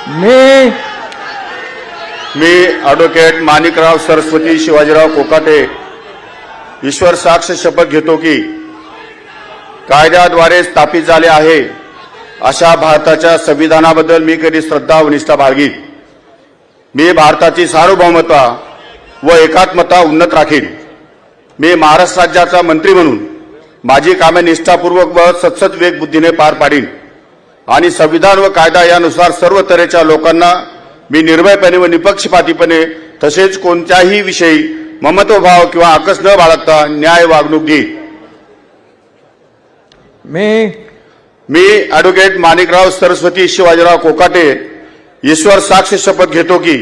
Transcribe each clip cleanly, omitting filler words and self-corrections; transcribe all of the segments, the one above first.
मी मी advocate Manikrao Saraswati Shivajirao Kokate ईश्वर साक्ष शपथ घेतो की कायद्याद्वारे स्थापित झाले आहे अशा भारताच्या संविधानाबद्दल मी कधी श्रद्धा व निष्ठा बाळगीन. मी भारताची सार्वभौमता व एकात्मता उन्नत राखीन. मी महाराष्ट्र राज्याचा मंत्री म्हणून माझी कामे निष्ठापूर्वक व सत्सद विवेक बुद्धीने पार पाडीन आणि संविधान व कायदा यानुसार सर्व तऱ्हेच्या लोकांना मी निर्भयपणे व निपक्षपातीपणे तसेच कोणत्याही विषयी ममत्वभाव किंवा आकस न बाळगता न्याय वागणूक देईन. मी ॲडव्होकेट माणिकराव सरस्वती शिवाजीराव कोकाटे ईश्वर साक्ष शपथ घेतो की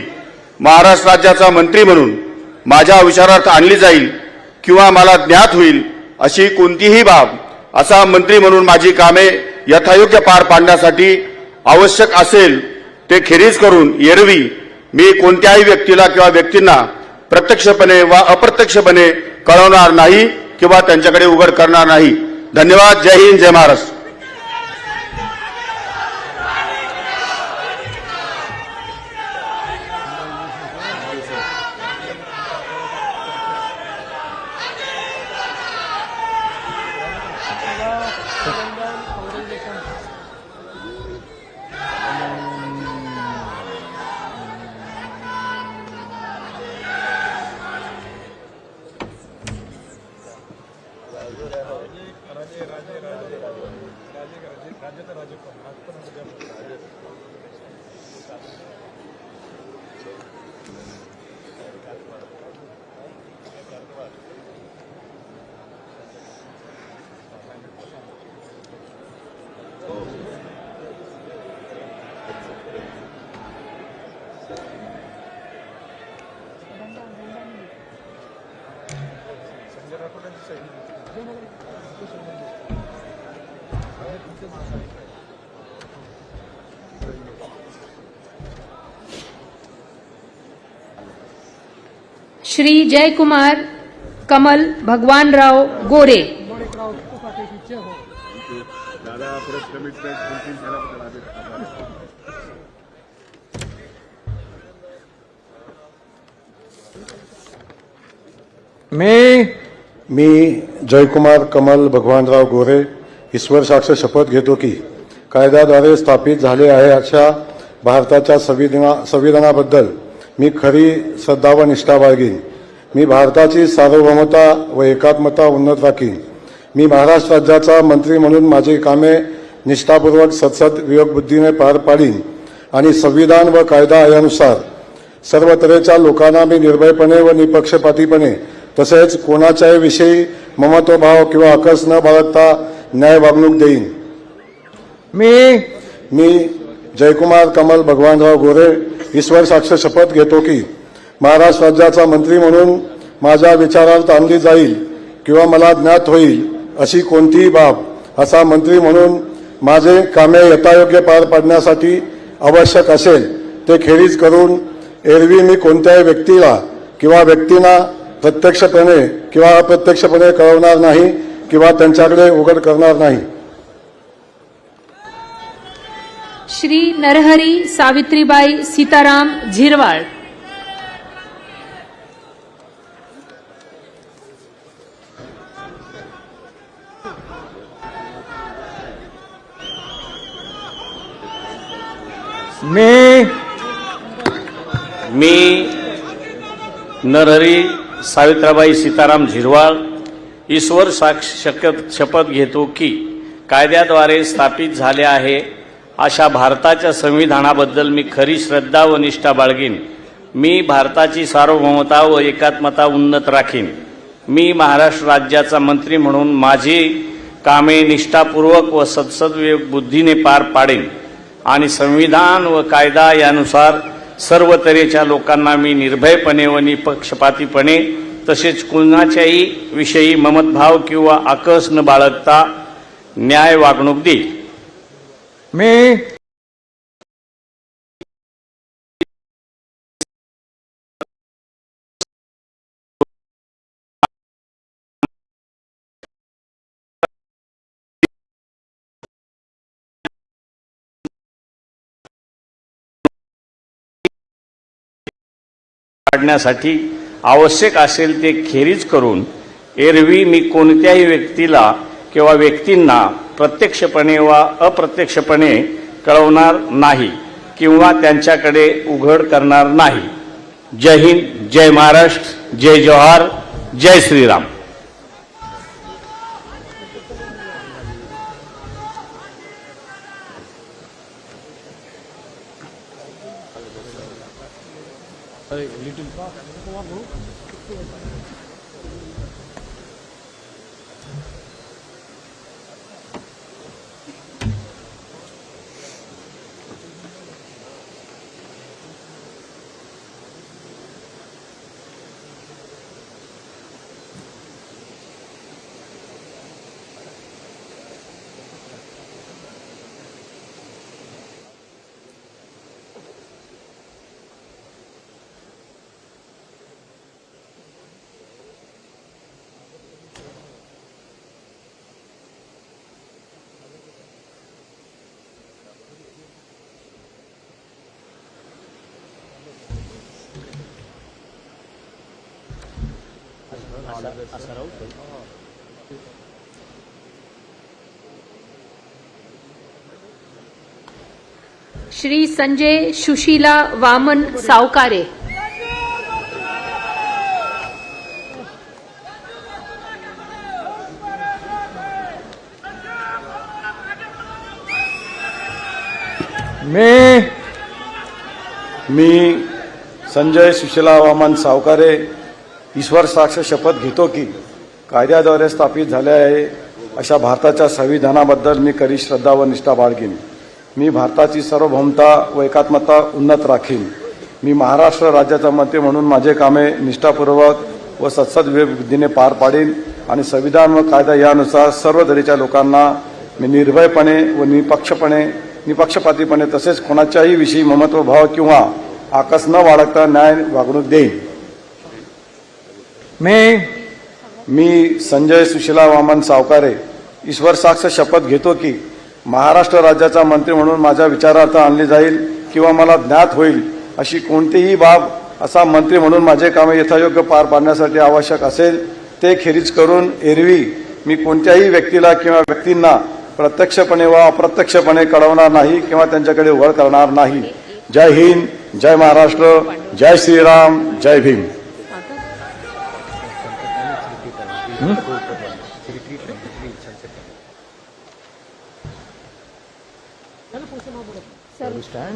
महाराष्ट्र राज्याचा मंत्री म्हणून माझ्या विचारार्थ आणली जाईल किंवा मला ज्ञात होईल अशी कोणतीही बाब असा मंत्री म्हणून माझी कामे यथायोग्य पार पाडण्यासाठी आवश्यक असेल ते खेरीज करून एरवी मी कोणत्याही व्यक्तीला किंवा व्यक्तींना प्रत्यक्षपणे वा अप्रत्यक्षपणे कळवणार नाही किंवा त्यांच्याकडे उघड करणार नाही. धन्यवाद. जय हिंद, जय महाराष्ट्र. श्री जयकुमार कमल भगवानराव गोरे. मी जयकुमार कमल भगवानराव गोरे ईश्वर साक्ष शपथ घेतो की कायद्याद्वारे स्थापित झाले आहे अशा भारताच्या संविधानाबद्दल मी खरी श्रद्धा व निष्ठा बाळगीन. मी भारताची सार्वभौमता व एकात्मता उन्नत राखीन. मी महाराष्ट्र राज्याचा मंत्री म्हणून माझी कामे निष्ठापूर्वक सत्सद विवेक बुद्धीने पार पाडीन आणि संविधान व कायदा यानुसार सर्व तऱ्हेच्या लोकांना मी निर्भयपणे व निपक्षपातीपणे तसेच कोणाच्याही विषयी ममत्वभाव किंवा आकस न बाळगता न्याय वागणूक देईन. मी जयकुमार कमल भगवानराव गोरे ईश्वर साक्ष शपथ घेतो की महाराष्ट्र राज्याचा मंत्री म्हणून माझ्या विचारार्थ आणली जाईल किंवा मला ज्ञात होईल अशी कोणतीही बाब असा मंत्री म्हणून माझे कामे यथायोग्य पार पाडण्यासाठी आवश्यक असेल ते खेरीज करून एरवी मी कोणत्याही व्यक्तीला किंवा व्यक्तींना प्रत्यक्षपणे किंवा अप्रत्यक्षपणे कळवणार नाही किंवा त्यांच्याकडे उघड करणार नाही. श्री नरहरी सावित्रीबाई सीताराम झिरवाळ. मी नरहरी सावित्राबाई सीताराम झिरवाळ ईश्वर साक्ष शपथ घेतो की कायद्याद्वारे स्थापित झाले आहे अशा भारताच्या संविधानाबद्दल मी खरी श्रद्धा व निष्ठा बाळगीन. मी भारताची सार्वभौमता व एकात्मता उन्नत राखीन. मी महाराष्ट्र राज्याचा मंत्री म्हणून माझी कामे निष्ठापूर्वक व सत्सद बुद्धीने पार पाडेन आणि संविधान व कायदा यानुसार सर्व तऱ्हेच्या लोकांना मी निर्भयपणे व निपक्षपातीपणे तसेच कोणाच्याही विषयी ममतभाव किंवा आकस न बाळगता न्याय वागणूक देईल. पाडण्यासाठी आवश्यक असेल ते खेरीज करून एरवी मी कोणत्याही व्यक्तीला किंवा व्यक्तींना प्रत्यक्षपणे वा अप्रत्यक्षपणे कळवणार नाही किंवा त्यांच्याकडे उघड करणार नाही. जय हिंद, जय महाराष्ट्र, जय जोहार, जय श्रीराम. श्री संजय सुशीला वामन सावकारे. मी संजय सुशीला वामन सावकारे ईश्वर साक्ष शपथ घेतो की कायद्याद्वारे स्थापित झाले आहे अशा भारताच्या संविधानाबद्दल मी खरी श्रद्धा व निष्ठा बाळगीन. मी भारताची सार्वभौमता व एकात्मता उन्नत राखीन. मी महाराष्ट्र राज्याचा मंत्री म्हणून माझे कामे निष्ठापूर्वक व सत्सद्विधीने पार पाडीन आणि संविधान व कायदा यानुसार सर्व दरीच्या लोकांना मी निर्भयपणे व निपक्षपातीपणे तसेच कोणाच्याही विषयी ममत्वभाव किंवा आकस न बाळगता न्याय वागणूक देईन. मी संजय सुशीला वामन सावकारे ईश्वर साक्ष शपथ घेतो की महाराष्ट्र राज्याचा मंत्री म्हणून माझ्या विचारार्थ आणली जाईल किंवा मला ज्ञात होईल अशी कोणतीही बाब असा मंत्री म्हणून माझे कामे यथायोग्य पार पाडण्यासाठी आवश्यक असेल ते खेरीज करून एरवी मी कोणत्याही व्यक्तीला किंवा व्यक्तींना प्रत्यक्षपणे वा अप्रत्यक्षपणे कळवणार नाही किंवा त्यांच्याकडे उघड करणार नाही. जय हिंद, जय महाराष्ट्र, जय श्रीराम, जय भीम.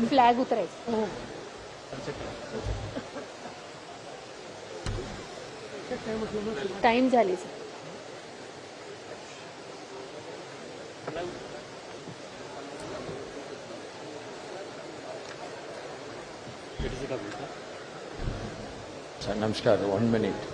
फ्लॅग उतरायचं. टाइम झाली सर. नमस्कार. 1 minute.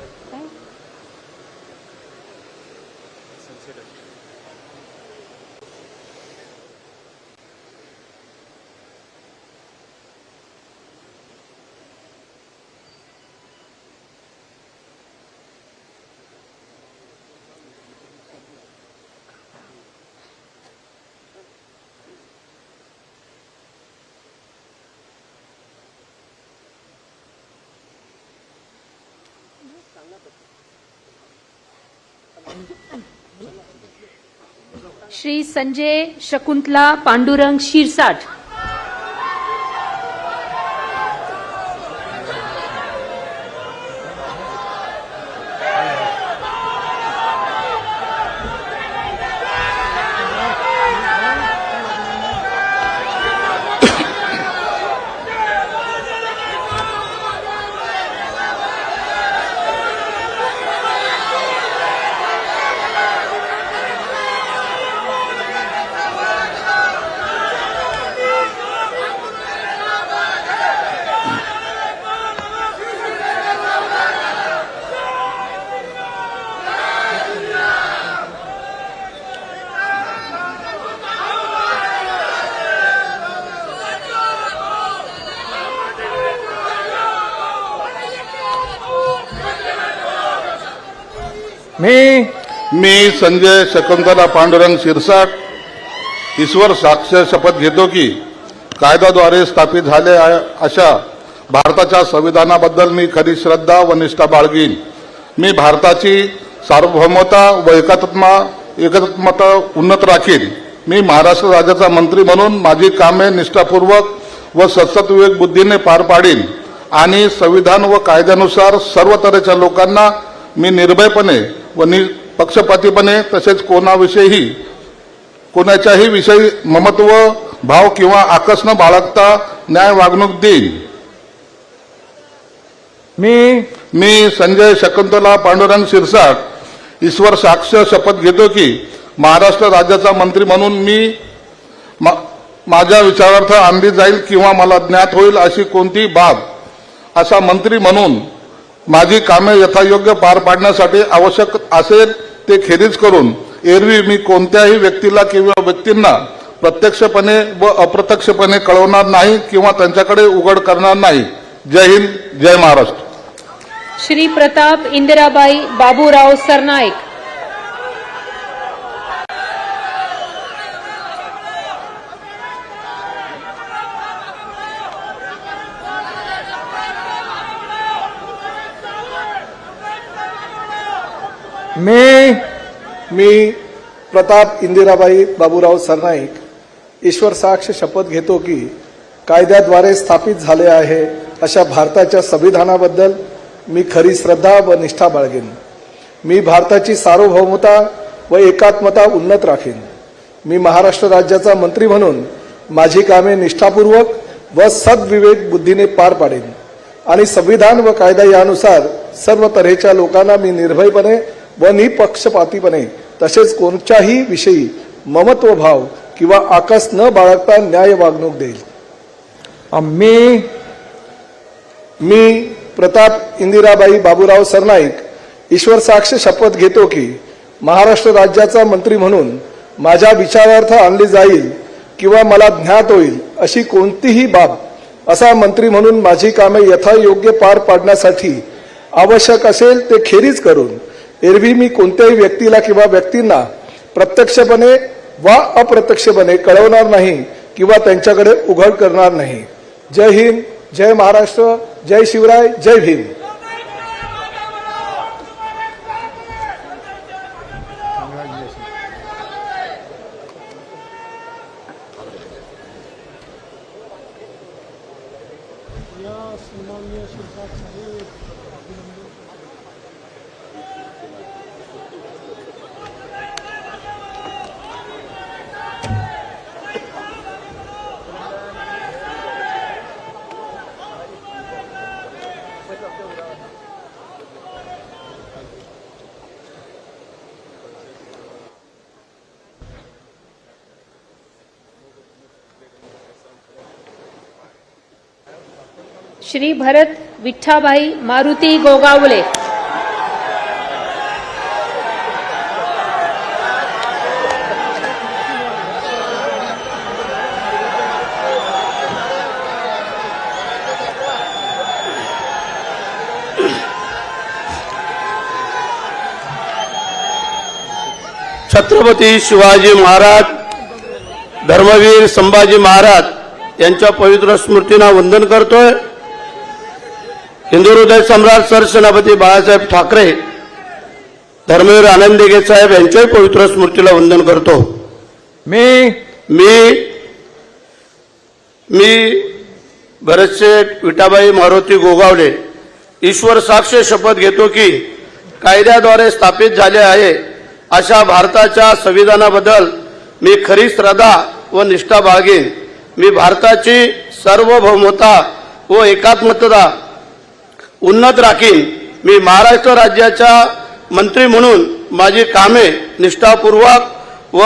श्री संजय शकुंतला पांडुरंग शिरसाट. मी संजय शकुंतला पांडुरंग शिरसाट ईश्वर साक्ष शपथ घेतो की कायद्याद्वारे स्थापित झाले अशा भारताच्या संविधानाबद्दल मी खरी श्रद्धा व निष्ठा बाळगीन. मी भारताची सार्वभौमता व एकात्मता उन्नत राखीन. मी महाराष्ट्र राज्याचा मंत्री म्हणून माझी कामे निष्ठापूर्वक व सद्सद्विवेक बुद्धीने पार पाडीन आणि संविधान व कायद्यानुसार सर्व तऱ्हेच्या लोकांना मी निर्भयपणे व निपक्षपातीपणे तसेच कोणाच्याही विषयी ममत्व भाव किंवा आकस न बाळगता न्याय वागणूक देईन. मी संजय शकुंतला पांडुरंग शिरसाट ईश्वर साक्ष शपथ घेतो की महाराष्ट्र राज्याचा मंत्री म्हणून मी माझ्या विचारार्थ आणली जाईल किंवा मला ज्ञात होईल अशी कोणतीही बाब असा मंत्री म्हणून माझी कामे यथायोग्य पार पाडण्यासाठी आवश्यक असेल ते खेरीज करून एरवी मी कोणत्याही व्यक्तीला किंवा व्यक्तींना प्रत्यक्षपणे व अप्रत्यक्षपणे कळवणार नाही किंवा त्यांच्याकडे उघड करणार नाही. जय हिंद, जय महाराष्ट्र. श्री प्रताप इंदिराबाई बाबूराव सरनाईक. मी प्रताप इंदिराबाई बाबूराव सरनाईक ईश्वर साक्ष शपथ घेतो की कायद्याद्वारे स्थापित झाले आहे अशा भारताच्या संविधानाबद्दल मी खरी श्रद्धा व निष्ठा बाळगेन. मी भारताची सार्वभौमता व एकात्मता उन्नत राखीन. मी महाराष्ट्र राज्याचा मंत्री म्हणून माझी कामे निष्ठापूर्वक व सद्विवेक बुद्धीने पार पाडेन आणि संविधान व कायदा यानुसार सर्व तऱ्हेच्या लोकांना मी निर्भयपणे व निपक्षपातीपणे तसेच कोणत्याही विषयी ममत्व भाव किंवा आकस न बाळगता न्याय वागणूक देईल. मी प्रताप इंदिराबाई बाबूराव सरनाईक ईश्वर साक्ष शपथ घेतो की महाराष्ट्र राज्याचा मंत्री म्हणून माझ्या विचारार्थ आणली जाईल किंवा मला ज्ञात होईल अशी कोणतीही बाब असा मंत्री म्हणून माझी कामे यथायोग्य पार पाडण्यासाठी आवश्यक असेल ते खेरीज करून एरवी मी कोणत्याही व्यक्तीला किंवा व्यक्तींना प्रत्यक्षपणे वा अप्रत्यक्षपणे कळवणार नाही किंवा त्यांच्याकडे उघड करणार नाही. जय हिंद, जय महाराष्ट्र, जय शिवराय, जय भीम. श्री भरत विठ्ठाभाई मारुती गोगावले. छत्रपती शिवाजी महाराज, धर्मवीर संभाजी महाराज यांच्या पवित्र स्मृतींना वंदन करतोय. हिंदू हृदय सम्राट सरसेनापती बाळासाहेब ठाकरे, धर्मवीर आनंद दिघे साहेब यांच्याही पवित्र स्मृतीला वंदन करतो. मी भरतशेठ विठाबाई मारुती गोगावले ईश्वर साक्ष शपथ घेतो की कायद्याद्वारे स्थापित झाले आहे अशा भारताच्या संविधानाबद्दल मी खरी श्रद्धा व निष्ठा बाळगेन. मी भारताची सार्वभौमता व एकात्मता उन्नत राखीन. मी महाराष्ट्र राज्याच्या मंत्री म्हणून माझी कामे निष्ठापूर्वक व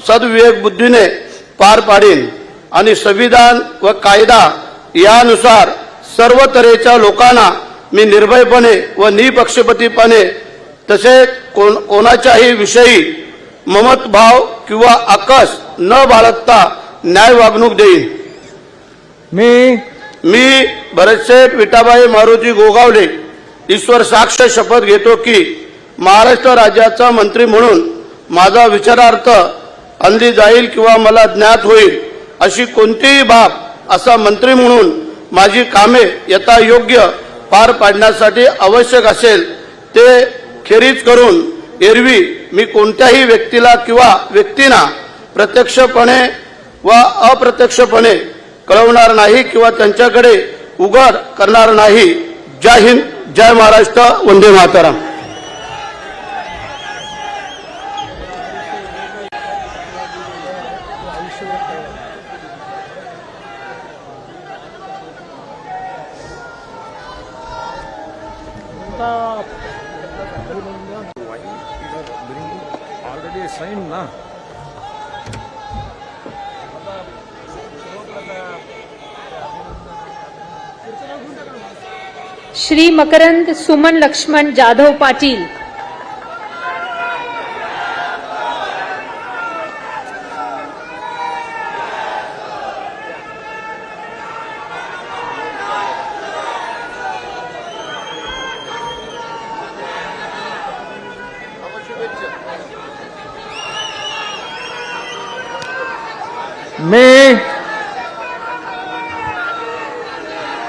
सद्विवेक बुद्धीने पार पाडीन आणि संविधान व कायदा यानुसार सर्व तऱ्हेच्या लोकांना मी निर्भयपणे व निपक्षपातीपणे तसेच कोणाच्याही विषयी ममत्भाव किंवा आकस न बाळगता न्याय वागणूक देईन. मी भरतशेठ विठाबाई मारुती गोगावले ईश्वर साक्ष शपथ घेतो की महाराष्ट्र राज्याचा मंत्री म्हणून माझा विचारार्थ आणली जाईल किंवा मला ज्ञात होईल अशी कोणतीही बाब असा मंत्री म्हणून माझी कामे यथायोग्य पार पाडण्यासाठी आवश्यक असेल ते खेरीज करून एरवी मी कोणत्याही व्यक्तीला किंवा व्यक्तींना प्रत्यक्षपणे व अप्रत्यक्षपणे कळवणार नाही किंवा त्यांच्याकडे उघड करणार नाही. जय हिंद, जय महाराष्ट्र, वंदे मातरम. श्री मकरंद सुमन लक्ष्मण जाधव पाटील.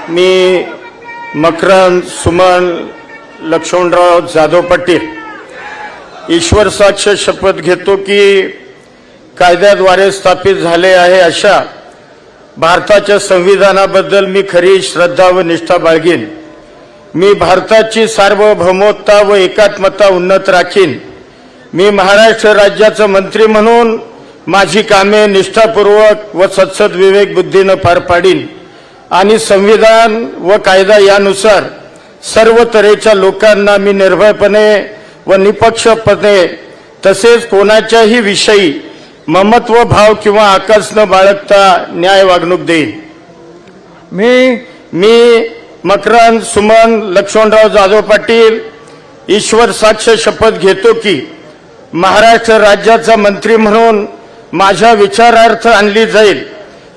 मी मकरंद सुमन लक्ष्मणराव जाधव पाटील ईश्वर साक्ष शपथ घेतो की कायद्याद्वारे स्थापित झाले आहे अशा भारताच्या संविधानाबद्दल मी खरी श्रद्धा व निष्ठा बाळगीन. मी भारताची सार्वभौमत्ता व एकात्मता उन्नत राखीन. मी महाराष्ट्र राज्याचा मंत्री म्हणून माझी कामे निष्ठापूर्वक व सत्सद विवेक बुद्धीनं पार पाडीन आणि संविधान व कायदा यानुसार सर्व तऱ्हेच्या लोकांना मी निर्भयपणे व निपक्षपणे तसेच कोणाच्याही विषयी ममत्व भाव किंवा आकस न बाळगता न्याय वागणूक देईन. मी मकरंद सुमन लक्ष्मणराव जाधव पाटील ईश्वर साक्ष शपथ घेतो की महाराष्ट्र राज्याचा मंत्री म्हणून माझ्या विचारार्थ आणली जाईल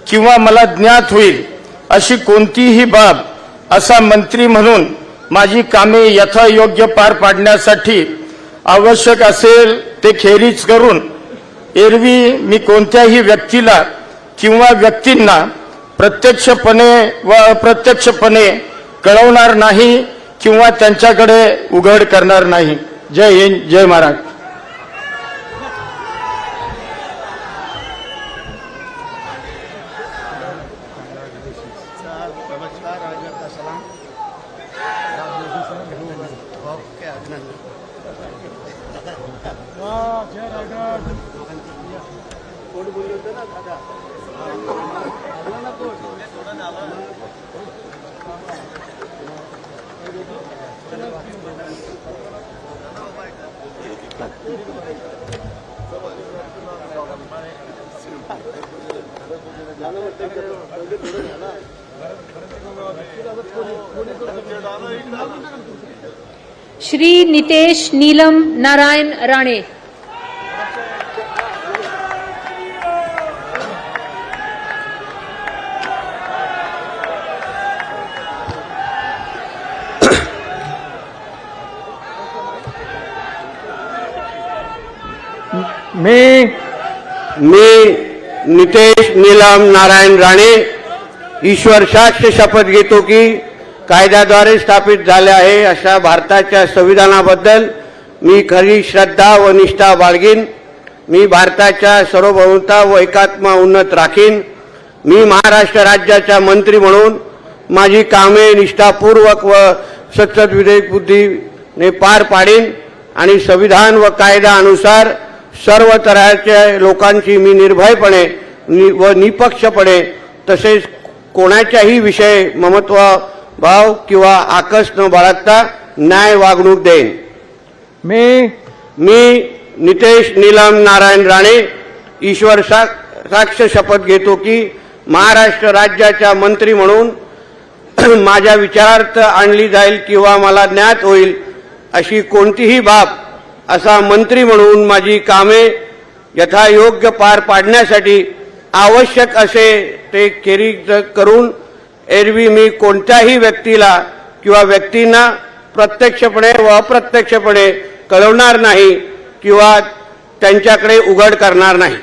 किंवा मला ज्ञात होईल अशी कोणतीही बाब असा मंत्री म्हणून माझी कामे यथायोग्य पार पाडण्यासाठी आवश्यक असेल ते खेरीज करून एरवी मी कोणत्याही व्यक्तीला किंवा व्यक्तींना प्रत्यक्षपणे व अप्रत्यक्षपणे कळवणार नाही किंवा त्यांच्याकडे उघड करणार नाही. जय हिंद, जय महाराष्ट्र. श्री नितेश नीलम नारायण राणे. मी नितेश नीलम नारायण राणे ईश्वर साक्ष शपथ घेतो की कायद्याद्वारे स्थापित झाले आहे अशा भारताच्या संविधानाबद्दल मी खरी श्रद्धा व निष्ठा बाळगीन. मी भारताच्या सार्वभौमता व एकात्मता उन्नत राखीन. मी महाराष्ट्र राज्याचा मंत्री म्हणून माझी कामे निष्ठापूर्वक व सत्सद विवेक बुद्धीने पार पाडीन आणि संविधान व कायद्यानुसार सर्व तऱ्हेच्या लोकांची मी निर्भयपणे व निपक्षपणे तसेच कोणाच्याही विषय ममत्व भाव किंवा आकस न बाळगता न्याय वागणूक देईन. मी नितेश नीलम नारायण राणे ईश्वर साक्ष शपथ घेतो की महाराष्ट्र राज्याचा मंत्री म्हणून माझ्या विचारार्थ आणली जाईल किंवा मला ज्ञात होईल अशी कोणतीही बाब असा मंत्री म्हणून माझी कामे यथायोग्य पार पाडण्यासाठी आवश्यक असे ते खेरीज करून एरवी मी कोणत्याही व्यक्तीला किंवा व्यक्तींना प्रत्यक्षपणे व अप्रत्यक्षपणे कळवणार नाही किंवा त्यांच्याकडे उघड करणार नाही.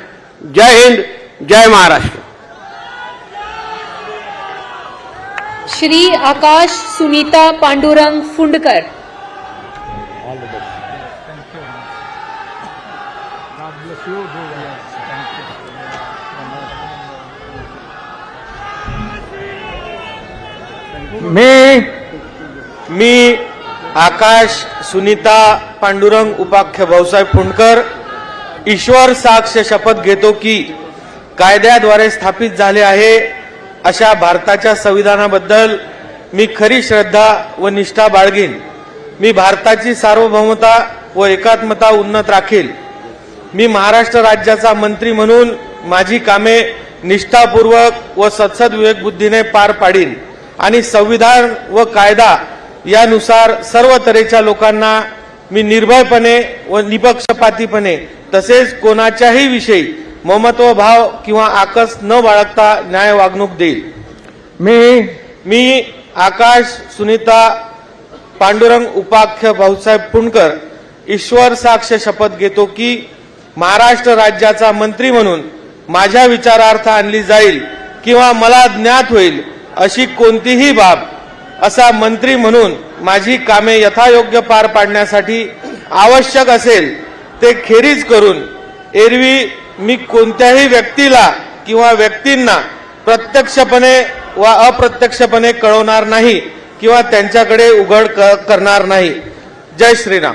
जय हिंद, जय महाराष्ट्र. श्री आकाश सुनीता पांडुरंग फुंडकर। मी आकाश सुनीता पांडुरंग उपाख्य भाऊसाहेब फुंडकर ईश्वर साक्ष शपथ घेतो की कायद्याद्वारे स्थापित झाले आहे अशा भारताच्या संविधानाबद्दल मी खरी श्रद्धा व निष्ठा बाळगीन। मी भारताची सार्वभौमता व एकात्मता उन्नत राखील। मी महाराष्ट्र राज्याचा मंत्री म्हणून माझी कामे निष्ठापूर्वक व सत्सद विवेक बुद्धीने पार पाडीन आणि संविधान व कायदा यानुसार सर्व तऱ्हेच्या लोकांना मी निर्भयपणे व निपक्षपातीपणे तसेच कोणाच्याही विषयी ममत्व भाव किंवा आकस न बाळगता न्याय वागणूक देईल। मी आकाश सुनीता पांडुरंग उपाख्य भाऊसाहेब फुंडकर ईश्वर साक्ष शपथ घेतो की महाराष्ट्र राज्याचा मंत्री म्हणून माझ्या विचारार्थ आणली जाईल किंवा मला ज्ञात होईल अशी कोणतीही बाब असा मंत्री म्हणून माझी कामे यथायोग्य पार पाडण्यासाठी आवश्यक असेल ते खेरीज करून एरवी मी कोणत्याही व्यक्तीला किंवा व्यक्तींना प्रत्यक्षपणे व अप्रत्यक्षपणे कळवणार नाही किंवा त्यांच्याकडे उघड करणार नाही। जय श्रीराम।